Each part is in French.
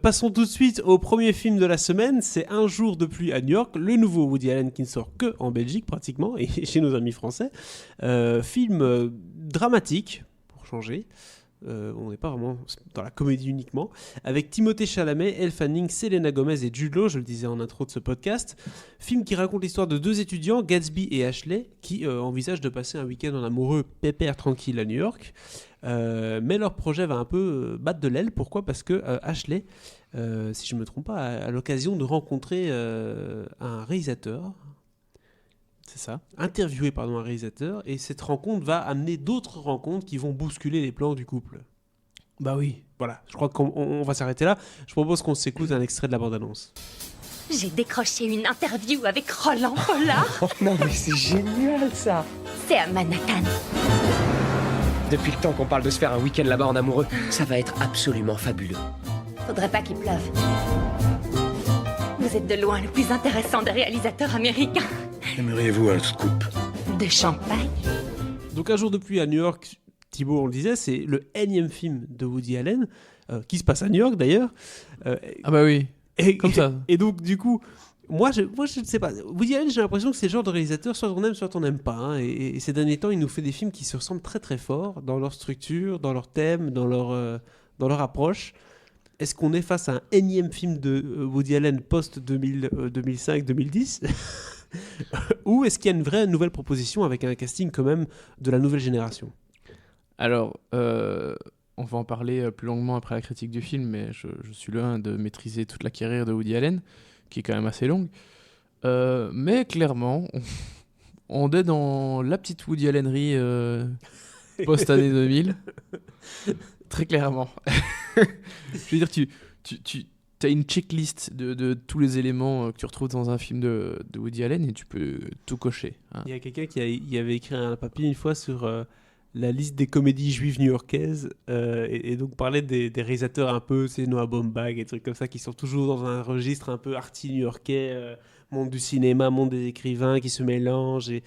Passons tout de suite au premier film de la semaine, c'est Un jour de pluie à New York, le nouveau Woody Allen qui ne sort que en Belgique pratiquement, et chez nos amis français. Film dramatique, pour changer. On n'est pas vraiment dans la comédie uniquement, avec Timothée Chalamet, Elle Fanning, Selena Gomez et Jude Law, je le disais en intro de ce podcast. Film qui raconte l'histoire de deux étudiants, Gatsby et Ashley, qui envisagent de passer un week-end en amoureux pépère tranquille à New York. Mais leur projet va un peu battre de l'aile. Pourquoi ? Parce que Ashley, si je ne me trompe pas, a l'occasion de rencontrer un réalisateur. C'est ça. Interviewer un réalisateur. Et cette rencontre va amener d'autres rencontres qui vont bousculer les plans du couple. Bah oui. Voilà, je crois qu'on va s'arrêter là. Je propose qu'on s'écoute un extrait de la bande-annonce. J'ai décroché une interview avec Roland Pollard. Oh non, mais c'est génial ça. C'est à Manhattan. Depuis le temps qu'on parle de se faire un week-end là-bas en amoureux, ça va être absolument fabuleux. Faudrait pas qu'il pleuve. Vous êtes de loin le plus intéressant des réalisateurs américains. Aimeriez-vous un scoop ? De champagne. Donc Un jour de pluie à New York, Thibaut, on le disait, c'est le énième film de Woody Allen, qui se passe à New York d'ailleurs. Ah bah oui, comme ça. Et donc du coup, moi je ne sais pas. Woody Allen, j'ai l'impression que c'est le genre de réalisateur, soit on aime, soit on n'aime pas. Hein. Et ces derniers temps, il nous fait des films qui se ressemblent très très fort dans leur structure, dans leur thème, dans leur approche. Est-ce qu'on est face à un énième film de Woody Allen post-2005-2010 ou est-ce qu'il y a une vraie nouvelle proposition avec un casting quand même de la nouvelle génération ? Alors, on va en parler plus longuement après la critique du film, mais je suis loin de maîtriser toute la carrière de Woody Allen, qui est quand même assez longue. Mais clairement, on est dans la petite Woody Allenerie post-année 2000. Très clairement. Je veux dire, tu as une checklist de tous les éléments que tu retrouves dans un film de Woody Allen et tu peux tout cocher. Hein. Il y a quelqu'un qui avait écrit un papier une fois sur la liste des comédies juives new-yorkaises et donc parlait des réalisateurs un peu, c'est Noah Baumbach et trucs comme ça qui sont toujours dans un registre un peu arty new-yorkais, monde du cinéma, monde des écrivains qui se mélangent. Et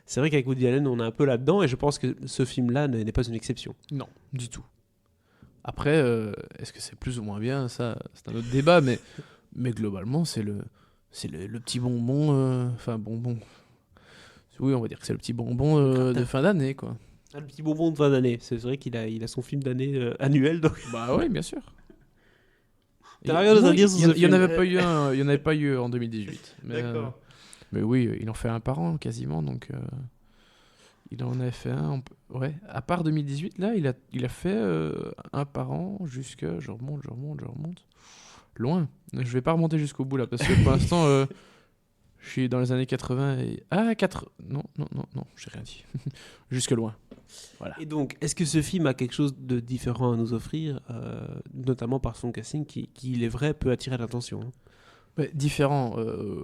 c'est vrai qu'avec Woody Allen, on est un peu là-dedans et je pense que ce film-là n'est pas une exception. Non, du tout. Après, est-ce que c'est plus ou moins bien ? Ça, c'est un autre débat, mais globalement, c'est le petit bonbon. Enfin, bonbon. Oui, on va dire que c'est le petit bonbon de fin d'année, quoi. Ah, le petit bonbon de fin d'année. C'est vrai qu'il a son film d'année annuel. Donc... Bah oui, bien sûr. T'as rien à dire sur ce film ? Il n'y en avait pas eu en 2018. Mais, D'accord. Mais oui, il en fait un par an, quasiment, donc... Il en a fait un, ouais. À part 2018, là, il a fait un par an jusqu'à... Je remonte. Loin. Je vais pas remonter jusqu'au bout, là, parce que pour l'instant, je suis dans les années 80 et... Ah, 4... Non, j'ai rien dit. Jusque loin. Voilà. Et donc, est-ce que ce film a quelque chose de différent à nous offrir, notamment par son casting, qui, il est vrai, peut attirer l'attention, hein ? Différent,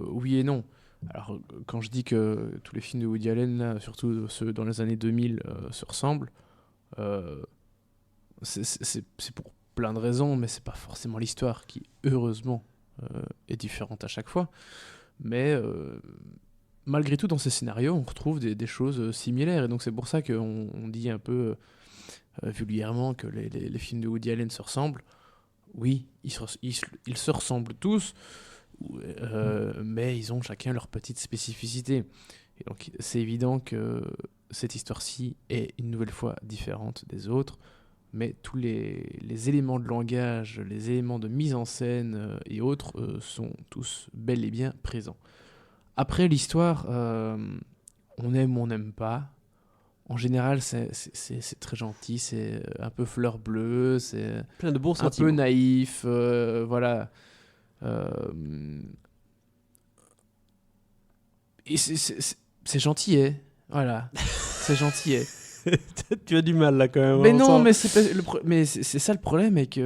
oui et non. Alors, quand je dis que tous les films de Woody Allen, là, surtout ceux dans les années 2000, se ressemblent, c'est pour plein de raisons, mais c'est pas forcément l'histoire qui, heureusement, est différente à chaque fois. Mais malgré tout, dans ces scénarios, on retrouve des choses similaires. Et donc, c'est pour ça qu'on dit un peu vulgairement que les films de Woody Allen se ressemblent. Oui, ils se ressemblent tous. Mais ils ont chacun leur petite spécificité. Et donc c'est évident que cette histoire-ci est une nouvelle fois différente des autres, mais tous les éléments de langage, les éléments de mise en scène et autres sont tous bel et bien présents. Après l'histoire, on aime ou on n'aime pas. En général, c'est très gentil, c'est un peu fleur bleue, c'est plein de bons un sentiments. peu naïf, voilà. Et c'est gentil, voilà. C'est gentil. Tu as du mal là quand même. Mais non, mais c'est ça le problème avec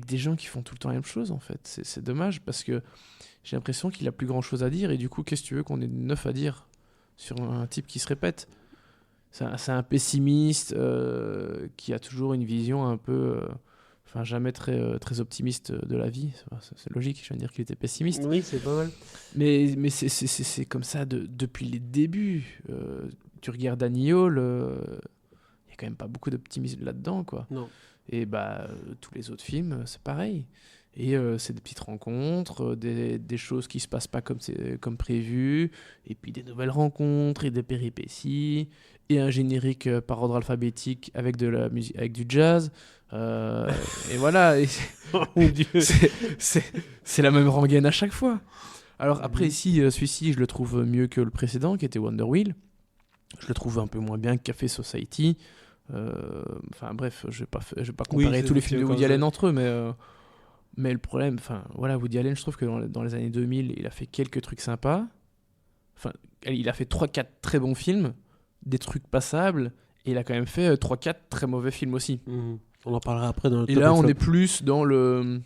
des gens qui font tout le temps la même chose en fait. C'est dommage parce que j'ai l'impression qu'il a plus grand chose à dire et du coup, qu'est-ce que tu veux qu'on ait de neuf à dire sur un type qui se répète ? C'est un pessimiste qui a toujours une vision un peu. Enfin, jamais très optimiste de la vie. C'est logique, je viens de dire qu'il était pessimiste. Oui, c'est pas mal. Mais c'est comme ça depuis les débuts. Tu regardes Annie Hall, il n'y a quand même pas beaucoup d'optimisme là-dedans, quoi. Non. Et tous les autres films, c'est pareil. Et c'est des petites rencontres, des choses qui se passent pas comme prévu, et puis des nouvelles rencontres et des péripéties, et un générique par ordre alphabétique avec de la musique, avec du jazz. Et voilà, et Oh mon Dieu. c'est la même rengaine à chaque fois. Alors après, ici, celui-ci, je le trouve mieux que le précédent, qui était Wonder Wheel. Je le trouve un peu moins bien que Café Society. Enfin bref, je vais pas comparer c'est tous les aussi films de encore Woody ça. Allen entre eux, mais le problème, Woody Allen, je trouve que dans les années 2000, il a fait quelques trucs sympas. Enfin, il a fait 3-4 très bons films, des trucs passables, et il a quand même fait 3-4 très mauvais films aussi. Mhm. On en parlera après dans le Et top là, et on flop. est plus dans le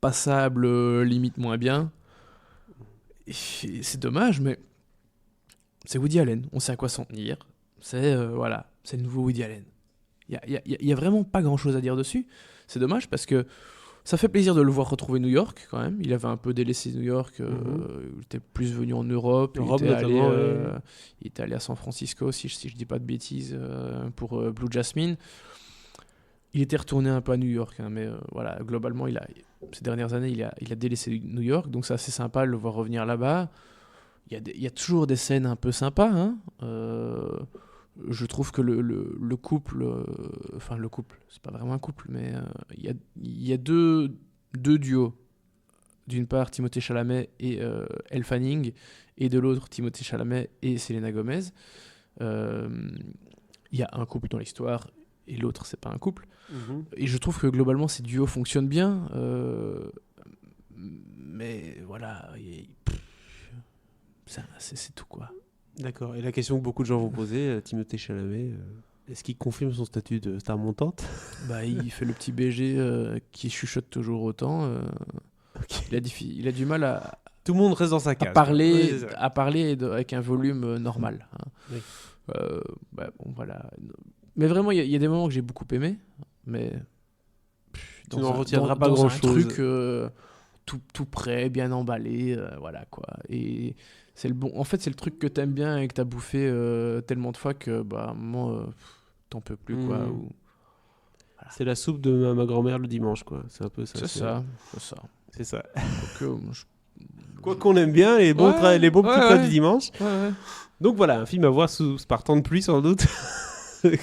passable, limite moins bien. Et c'est dommage, mais c'est Woody Allen, on sait à quoi s'en tenir. C'est c'est le nouveau Woody Allen. Il y a vraiment pas grand-chose à dire dessus. C'est dommage parce que ça fait plaisir de le voir retrouver New York quand même. Il avait un peu délaissé New York. Il était plus venu en Europe. Europe, il était allé, notamment, ouais. il était allé à San Francisco, si je dis pas de bêtises, pour Blue Jasmine. Il était retourné un peu à New York, hein, mais globalement, ces dernières années, il a délaissé New York. Donc c'est assez sympa de le voir revenir là-bas. Il y a toujours des scènes un peu sympas, hein. Je trouve que le couple, le couple, c'est pas vraiment un couple, mais il y a deux duos. D'une part, Timothée Chalamet et Elle Fanning, et de l'autre, Timothée Chalamet et Selena Gomez. Il y a un couple dans l'histoire, et l'autre, c'est pas un couple. Mhm. Et je trouve que globalement, ces duos fonctionnent bien. Mais voilà, c'est tout, quoi. D'accord. Et la question que beaucoup de gens vont poser, Timothée Chalamet, est-ce qu'il confirme son statut de star montante? Il fait le petit BG qui chuchote toujours autant. Il a du mal à Tout le monde reste dans sa case. parler, Ouais, c'est ça. avec un volume normal, hein. Oui. Bon, voilà. Mais vraiment, il y a des moments que j'ai beaucoup aimé, mais Tu n'en retiendras pas dans grand-chose. un truc tout prêt, bien emballé, voilà quoi. Et c'est le bon. En fait, c'est le truc que t'aimes bien et que t'as bouffé tellement de fois que à un moment t'en peux plus, quoi. Mhm. Ou... C'est la soupe de ma grand-mère le dimanche, quoi. C'est un peu ça. C'est ça. C'est ça. Donc, Quoi qu'on aime bien, les bons, les bons petits plats ouais. du dimanche. Ouais. Donc voilà, un film à voir par temps de pluie, sans doute.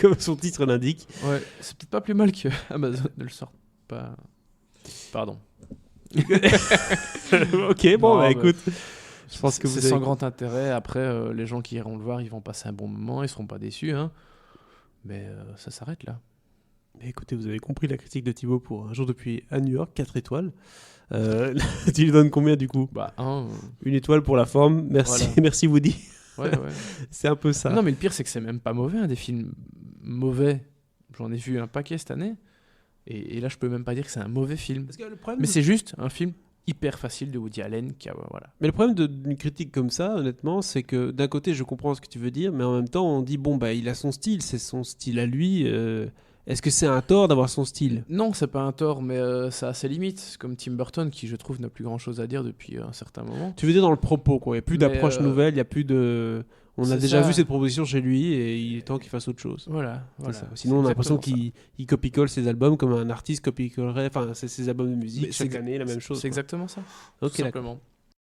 Comme son titre l'indique. Ouais, c'est peut-être pas plus mal que Amazon ne le sorte pas. Pardon. Ok, bon, Non, mais écoute. Je pense que c'est vous sans avez... grand intérêt. Après, les gens qui iront le voir, ils vont passer un bon moment, ils seront pas déçus, hein. Mais ça s'arrête là. Mais écoutez, vous avez compris la critique de Thibaut pour Un jour depuis à New York, 4 étoiles. Tu lui donnes combien du coup? Une étoile pour la forme. Merci, Voilà. merci Woody. Ouais. C'est un peu ça. Non, mais le pire, c'est que c'est même pas mauvais, hein, des films mauvais. J'en ai vu un paquet cette année. Et là, je peux même pas dire que c'est un mauvais film. Parce que le problème Mais c'est juste un film hyper facile de Woody Allen qui a, voilà. Mais le problème d'une critique comme ça, honnêtement, c'est que d'un côté, je comprends ce que tu veux dire, mais en même temps, on dit, bon, il a son style, c'est son style à lui. Est-ce que c'est un tort d'avoir son style? Non, c'est pas un tort, mais ça a ses limites. C'est comme Tim Burton, qui, je trouve, n'a plus grand-chose à dire depuis un certain moment. Tu veux dire dans le propos, quoi. Il n'y a plus Mais, d'approche nouvelle, il n'y a plus de... On a c'est déjà ça. vu cette proposition chez lui et il est temps qu'il fasse autre chose. Voilà. C'est ça. Sinon, on a l'impression qu'il copie-colle ses albums comme un artiste copie-collerait, enfin, ses albums de musique, Mais chaque c'est année, la même chose. C'est quoi. exactement ça. Ok, tout d'accord. simplement.